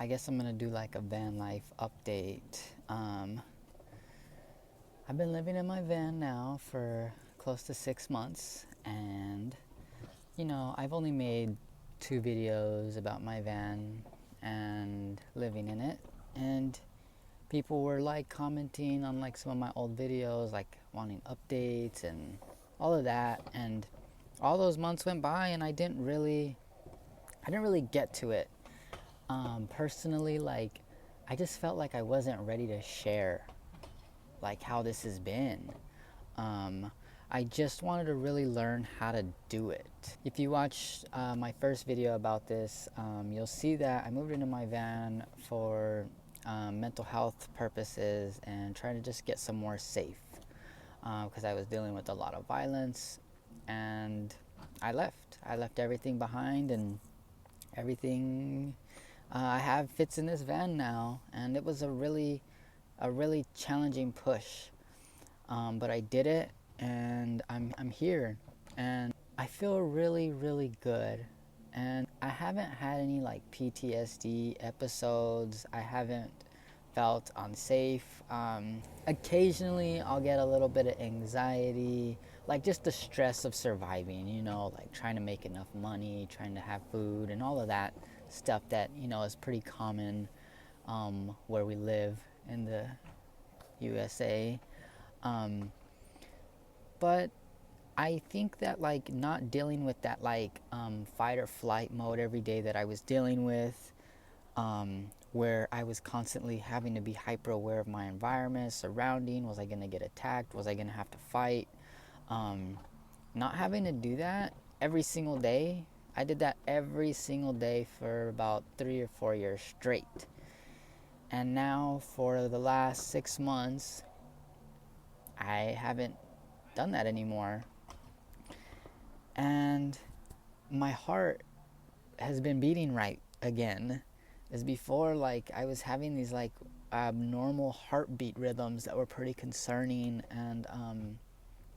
I guess I'm gonna do like a van life update. I've been living in my van now for close to 6 months, and I've only made 2 videos about my van and living in it. And people were like commenting on like some of my old videos, like wanting updates and all of that. And all those months went by, and I didn't really get to it. Personally, like, I just felt like I wasn't ready to share like how this has been. Um, I just wanted to really learn how to do it. If you watch my first video about this, you'll see that I moved into my van for mental health purposes and trying to just get somewhere safe because I was dealing with a lot of violence, and I left. I left everything behind, and everything I have fits in this van now, and it was a really challenging push, but I did it, and I'm here, and I feel really really good, and I haven't had any like PTSD episodes. I haven't felt unsafe. Occasionally I'll get a little bit of anxiety, like just the stress of surviving, like trying to make enough money, trying to have food, and all of that stuff that is pretty common where we live in the USA. Um, but I think that like not dealing with that like fight or flight mode every day that I was dealing with, where I was constantly having to be hyper aware of my environment, surrounding. Was I gonna get attacked? Was I gonna have to fight? Um, Not having to do that every single day. I did that every single day for about 3 or 4 years straight. And now for the last 6 months, I haven't done that anymore. And my heart has been beating right again. As before, like I was having these like abnormal heartbeat rhythms that were pretty concerning, and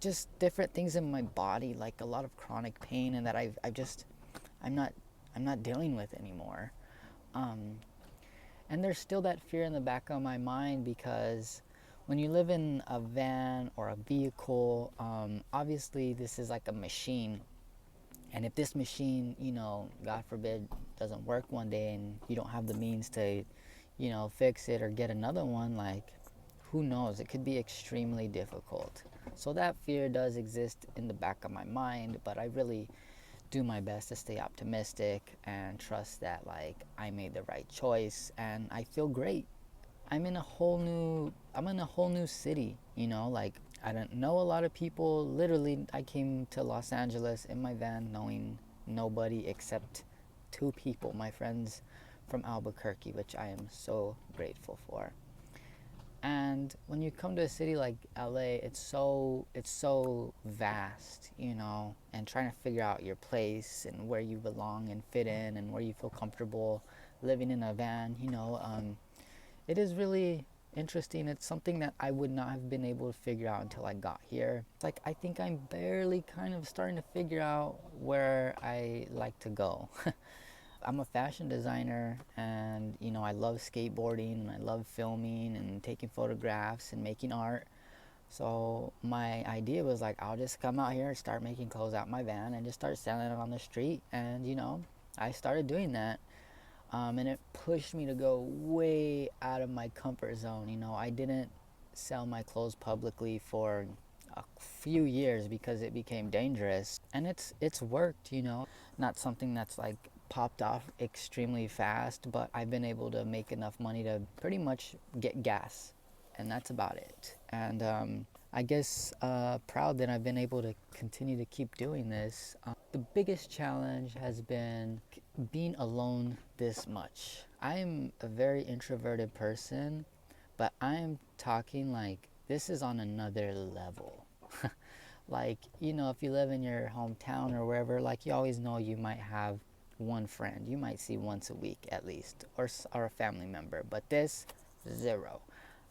just different things in my body, like a lot of chronic pain, and that I'm not I'm not dealing with anymore. Um, and there's still that fear in the back of my mind, because when you live in a van or a vehicle, obviously this is like a machine. And if this machine, God forbid, doesn't work one day and you don't have the means to, fix it or get another one, like, who knows? It could be extremely difficult. So that fear does exist in the back of my mind, but I really do my best to stay optimistic and trust that, like, I made the right choice and I feel great. I'm in a whole new city, like I don't know a lot of people. Literally, I came to Los Angeles in my van knowing nobody except 2 people, my friends from Albuquerque, which I am so grateful for. And when you come to a city like LA, it's so vast, and trying to figure out your place and where you belong and fit in and where you feel comfortable living in a van, it is really interesting. It's something that I would not have been able to figure out until I got here. It's like I think I'm barely kind of starting to figure out where I like to go. I'm a fashion designer, and I love skateboarding and I love filming and taking photographs and making art. So my idea was like, I'll just come out here and start making clothes out my van and just start selling it on the street. And I started doing that. And it pushed me to go way out of my comfort zone. I didn't sell my clothes publicly for a few years because it became dangerous, and it's worked. Not something that's like popped off extremely fast, but I've been able to make enough money to pretty much get gas, and that's about it. And I guess proud that I've been able to continue to keep doing this. The biggest challenge has been being alone this much. I'm a very introverted person, but I'm talking like this is on another level. Like, if you live in your hometown or wherever, like you always know you might have one friend you might see once a week at least, or a family member, but this, zero.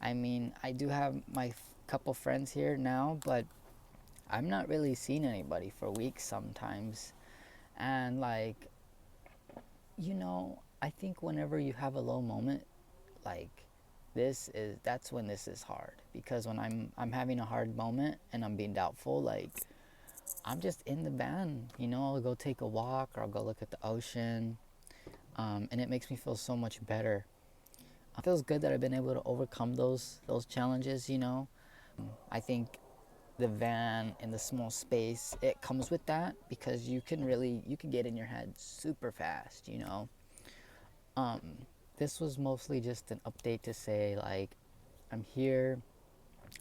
I mean, I do have my couple friends here now, but I'm not really seeing anybody for weeks sometimes. And like, I think whenever you have a low moment, like that's when this is hard, because when I'm having a hard moment and I'm being doubtful, like I'm just in the van, you know, I'll go take a walk or I'll go look at the ocean, and it makes me feel so much better. It feels good that I've been able to overcome those challenges, you know. I think the van in the small space, it comes with that, because you can get in your head super fast, you know. Um, this was mostly just an update to say, like, I'm here,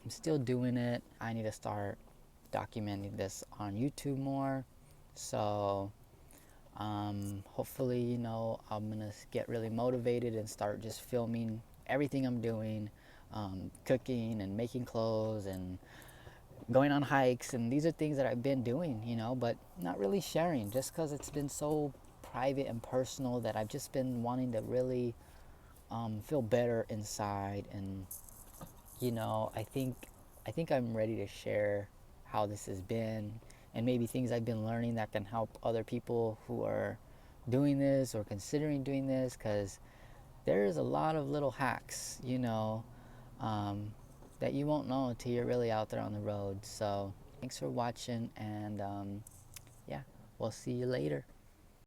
I'm still doing it. I need to start documenting this on YouTube more. So hopefully, you know, I'm gonna get really motivated and start just filming everything I'm doing, cooking and making clothes and going on hikes. And these are things that I've been doing, you know, but not really sharing, just because it's been so private and personal that I've just been wanting to really feel better inside. And you know, I think I'm ready to share how this has been, and maybe things I've been learning that can help other people who are doing this or considering doing this, because there's a lot of little hacks, you know, um, that you won't know until you're really out there on the road. So thanks for watching, and yeah, we'll see you later.